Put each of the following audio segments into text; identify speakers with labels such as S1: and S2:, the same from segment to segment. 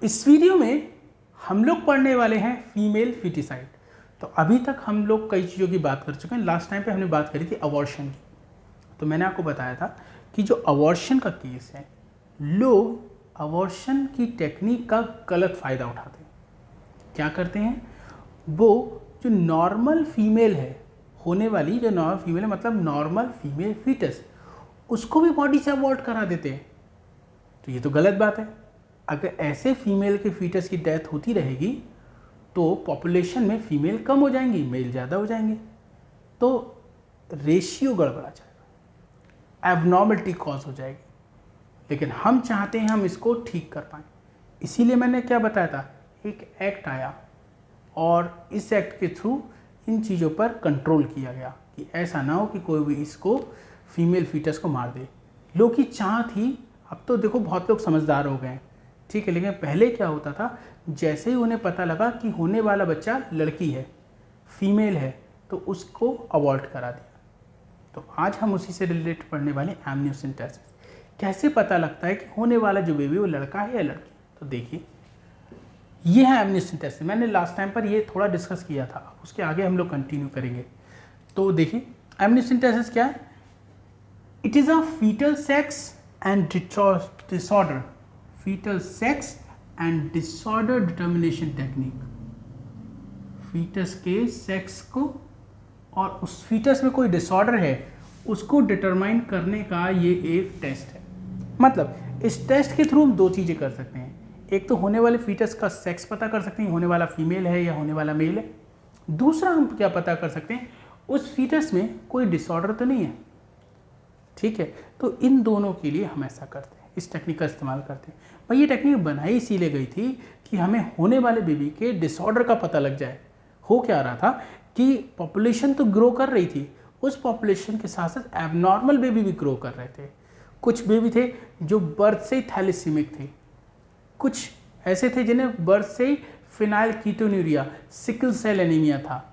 S1: इस वीडियो में हम लोग पढ़ने वाले हैं फीमेल फीटिसाइड। तो अभी तक हम लोग कई चीज़ों की बात कर चुके हैं। लास्ट टाइम पे हमने बात करी थी अबॉर्शन की। तो मैंने आपको बताया था कि जो अबॉर्शन का केस है, लोग अबॉर्शन की टेक्निक का गलत फ़ायदा उठाते हैं। क्या करते हैं, वो जो नॉर्मल फीमेल है, होने वाली जो नॉर्मल फीमेल है, मतलब नॉर्मल फीमेल फीटस, उसको भी बॉडी से अबॉर्ट करा देते हैं। तो ये तो गलत बात है। अगर ऐसे फीमेल के फीटस की डेथ होती रहेगी तो पॉपुलेशन में फीमेल कम हो जाएंगी, मेल ज़्यादा हो जाएंगे, तो रेशियो गड़बड़ा जाएगा, एबनॉर्मलिटी कॉज हो जाएगी। लेकिन हम चाहते हैं हम इसको ठीक कर पाएँ। इसीलिए मैंने क्या बताया था, एक एक्ट आया और इस एक्ट के थ्रू इन चीज़ों पर कंट्रोल किया गया कि ऐसा ना हो कि कोई भी इसको फीमेल फीटस को मार दे। लोग की चाह थी। अब तो देखो बहुत लोग समझदार हो गए हैं, ठीक है, लेकिन पहले क्या होता था, जैसे ही उन्हें पता लगा कि होने वाला बच्चा लड़की है, फीमेल है, तो उसको अबॉर्ट करा दिया। तो आज हम उसी से रिलेटेड पढ़ने वाले एमनियोसेंटेसिस। कैसे पता लगता है कि होने वाला जो बेबी वो लड़का है या लड़की। तो देखिए, ये है एमनियोसेंटेसिस। मैंने लास्ट टाइम पर ये थोड़ा डिस्कस किया था, उसके आगे हम लोग कंटिन्यू करेंगे। तो देखिए, एमनियोसेंटेसिस क्या है। It is a foetal sex and disorder, foetal sex and disorder determination technique. Foetus के सेक्स को और उस फीटस में कोई डिसऑर्डर है उसको डिटरमाइन करने का ये एक टेस्ट है। मतलब इस टेस्ट के थ्रू हम दो चीज़ें कर सकते हैं। एक तो होने वाले फीटस का सेक्स पता कर सकते हैं, होने वाला फीमेल है या होने वाला मेल है। दूसरा हम क्या पता कर सकते हैं, उस फीटस में कोई डिसऑर्डर तो नहीं है। ठीक है, तो इन दोनों के लिए हम ऐसा करते हैं, इस टेक्निक का इस्तेमाल करते हैं। भाई ये टेक्निक बनाई इसीलिए गई थी कि हमें होने वाले बेबी के डिसऑर्डर का पता लग जाए। हो क्या रहा था कि पॉपुलेशन तो ग्रो कर रही थी, उस पॉपुलेशन के साथ साथ एबनॉर्मल बेबी भी ग्रो कर रहे थे। कुछ बेबी थे जो बर्थ से ही थैलेसीमिक थे, कुछ ऐसे थे जिन्हें बर्थ से ही phenyl ketonuria, sickle cell anaemia था।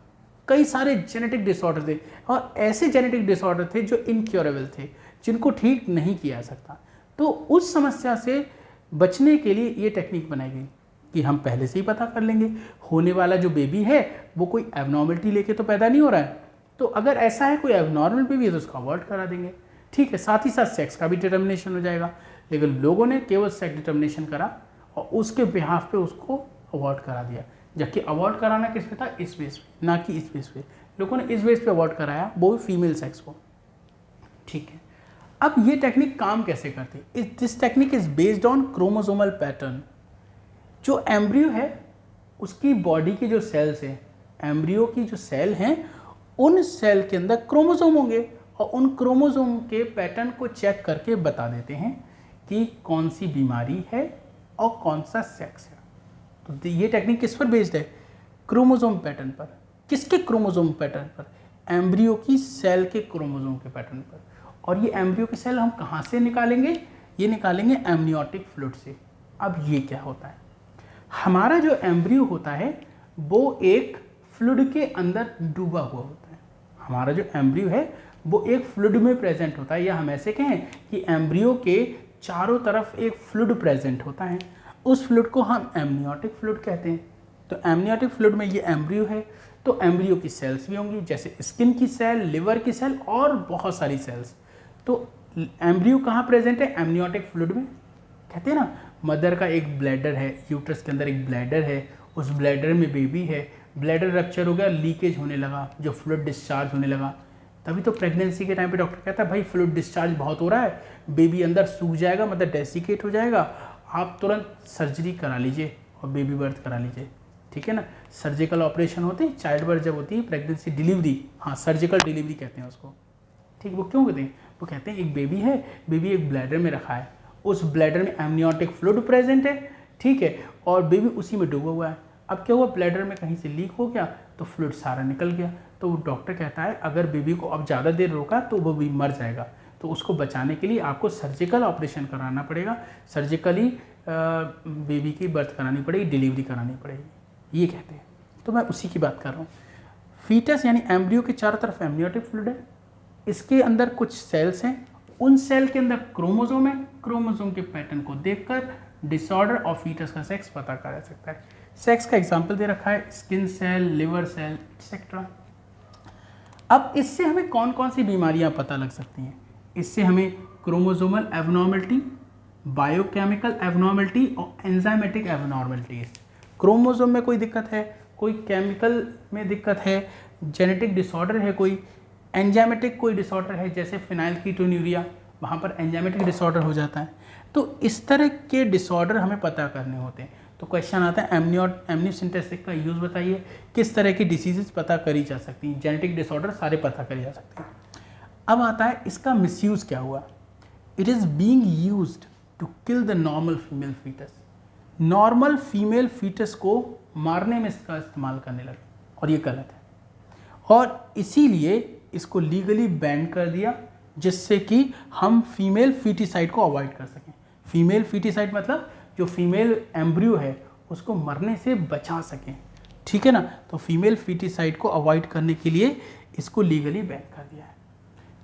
S1: कई सारे जेनेटिक डिसऑर्डर थे और ऐसे जेनेटिक डिसऑर्डर थे जो इनक्योरेबल थे, जिनको ठीक नहीं किया जा सकता। तो उस समस्या से बचने के लिए ये टेक्निक बनाई गई कि हम पहले से ही पता कर लेंगे होने वाला जो बेबी है वो कोई एबनॉर्मलिटी लेके तो पैदा नहीं हो रहा है। तो अगर ऐसा है कोई एबनॉर्मल बेबी है तो उसको अवॉइड करा देंगे। ठीक है, साथ ही साथ सेक्स का भी डिटर्मिनेशन हो जाएगा। लेकिन लोगों ने केवल सेक्स डिटर्मिनेशन करा और उसके बिहाफ पे उसको अवॉइड करा दिया, जबकि अवॉइड कराना किस पे था, इस बेस पे, ना कि इस बेस पे। लोगों ने इस बेस पे अवॉइड कराया, वो भी फीमेल सेक्स को। ठीक है, अब ये टेक्निक काम कैसे करती है। This technique is based on chromosomal pattern. जो एम्ब्रियो है उसकी बॉडी की जो सेल्स हैं, एम्ब्रियो की जो सेल हैं, उन सेल के अंदर क्रोमोसोम होंगे और उन क्रोमोसोम के पैटर्न को चेक करके बता देते हैं कि कौन सी बीमारी है और कौन सा सेक्स है। तो ये टेक्निक किस पर बेस्ड है, क्रोमोसोम पैटर्न पर। किसके क्रोमोसोम पैटर्न पर, एम्ब्रियो की सेल के क्रोमोसोम के पैटर्न पर। और ये एम्ब्रियो की सेल हम कहाँ से निकालेंगे, ये निकालेंगे एमनियोटिक फ्लूइड से। अब ये क्या होता है, हमारा जो एम्ब्रियो होता है वो एक फ्लूइड के अंदर डूबा हुआ होता है। हमारा जो एम्ब्रियो है वो एक फ्लूइड में प्रेजेंट होता है, या हम ऐसे कहें कि एम्ब्रियो के चारों तरफ एक फ्लूइड प्रेजेंट होता है। उस फ्लूइड को हम एमनियोटिक फ्लूइड कहते हैं। तो एमनियोटिक फ्लूइड में ये एम्ब्रियो है, तो एम्ब्रियो की सेल्स भी होंगी, जैसे स्किन की सेल, लिवर की सेल और बहुत सारी सेल्स। तो एम्ब्रियो कहाँ प्रेजेंट है, एमनियोटिक फ्लूइड में। कहते हैं ना, मदर का एक ब्लैडर है, यूट्रस के अंदर एक ब्लैडर है, उस ब्लैडर में बेबी है, ब्लैडर रप्चर हो गया, लीकेज होने लगा, जो फ्लूइड डिस्चार्ज होने लगा। तभी तो प्रेगनेंसी के टाइम पे डॉक्टर कहता है भाई फ्लूइड डिस्चार्ज बहुत हो रहा है, बेबी अंदर सूख जाएगा, मतलब डेसिकेट हो जाएगा, आप तुरंत सर्जरी करा लीजिए और बेबी बर्थ करा लीजिए। ठीक है ना, सर्जिकल ऑपरेशन होते हैं, चाइल्ड बर्थ जब होती है, प्रेगनेंसी डिलीवरी, हाँ सर्जिकल डिलीवरी कहते हैं उसको। ठीक, वो क्यों कहते हैं, वो कहते हैं एक बेबी है, बेबी एक ब्लैडर में रखा है, उस ब्लैडर में एमनियोटिक फ्लूइड प्रेजेंट है, ठीक है, और बेबी उसी में डूबा हुआ है। अब क्या हुआ, ब्लैडर में कहीं से लीक हो गया तो फ्लूइड सारा निकल गया। तो डॉक्टर कहता है अगर बेबी को अब ज़्यादा देर रोका तो वो भी मर जाएगा, तो उसको बचाने के लिए आपको सर्जिकल ऑपरेशन कराना पड़ेगा, सर्जिकली बेबी की बर्थ करानी पड़ेगी, डिलीवरी करानी पड़ेगी, ये कहते हैं। तो मैं उसी की बात कर रहा हूँ। फीटस यानी एम्ब्रियो के चारों तरफ एमनियोटिक फ्लूइड है, इसके अंदर कुछ सेल्स हैं, उन सेल के अंदर क्रोमोसोम है, क्रोमोसोम के पैटर्न को देखकर डिसऑर्डर ऑफ फीटस का सेक्स पता करा जा सकता है। सेक्स का एग्जाम्पल दे रखा है, skin cell, liver cell etcetera. अब इससे हमें कौन कौन सी बीमारियां पता लग सकती हैं? इससे हमें क्रोमोसोमल एबनॉर्मलिटी, बायोकेमिकल एबनॉर्मलिटी और एंजाइमेटिक एबनॉर्मलिटी। क्रोमोसोम में कोई दिक्कत है, कोई केमिकल में दिक्कत है, जेनेटिक डिसऑर्डर है, कोई एंजाइमेटिक कोई डिसऑर्डर है जैसे फिनाइलकीटोन्यूरिया, वहाँ पर एंजाइमेटिक डिसऑर्डर हो जाता है। तो इस तरह के डिसऑर्डर हमें पता करने होते हैं। तो क्वेश्चन आता है एमनियोसिंथेसिस का यूज़ बताइए, किस तरह की डिसीजेस पता करी जा सकती हैं, जेनेटिक डिसऑर्डर सारे पता करी जा सकते हैं। अब आता है इसका मिसयूज़ क्या हुआ। It is being used to kill the normal female foetus. Normal female foetus को मारने में इसका इस्तेमाल करने लगे और ये गलत है, और इसीलिए इसको लीगली बैन कर दिया, जिससे कि हम फीमेल फीटिसाइड को अवॉइड कर सकें। फीमेल फीटिसाइड मतलब जो फीमेल एम्ब्रियो है उसको मरने से बचा सकें, ठीक है ना। तो फीमेल फीटिसाइड को अवॉइड करने के लिए इसको लीगली बैन कर दिया है।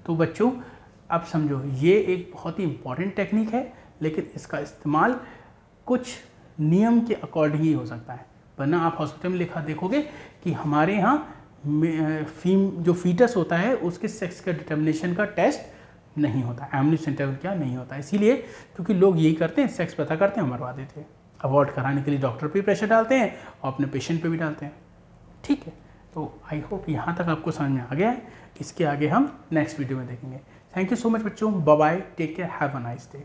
S1: तो बच्चों अब समझो, ये एक बहुत ही इंपॉर्टेंट टेक्निक है, लेकिन इसका इस्तेमाल कुछ नियम के अकॉर्डिंग ही हो सकता है, वरना आप हॉस्पिटल में लिखा देखोगे कि हमारे यहाँ जो फीटस होता है उसके सेक्स का डिटर्मिनेशन का टेस्ट नहीं होता, एमनियोसेंटेसिस क्या नहीं होता। इसीलिए क्योंकि लोग यही करते हैं, सेक्स पता करते हैं, मरवा देते हैं, अवॉइड कराने के लिए डॉक्टर पे प्रेशर डालते हैं और अपने पेशेंट पे भी डालते हैं, ठीक है। तो आई होप यहाँ तक आपको समझ में आ गया है। इसके आगे हम नेक्स्ट वीडियो में देखेंगे। थैंक यू सो मच बच्चों, bye bye, take care, have a nice day.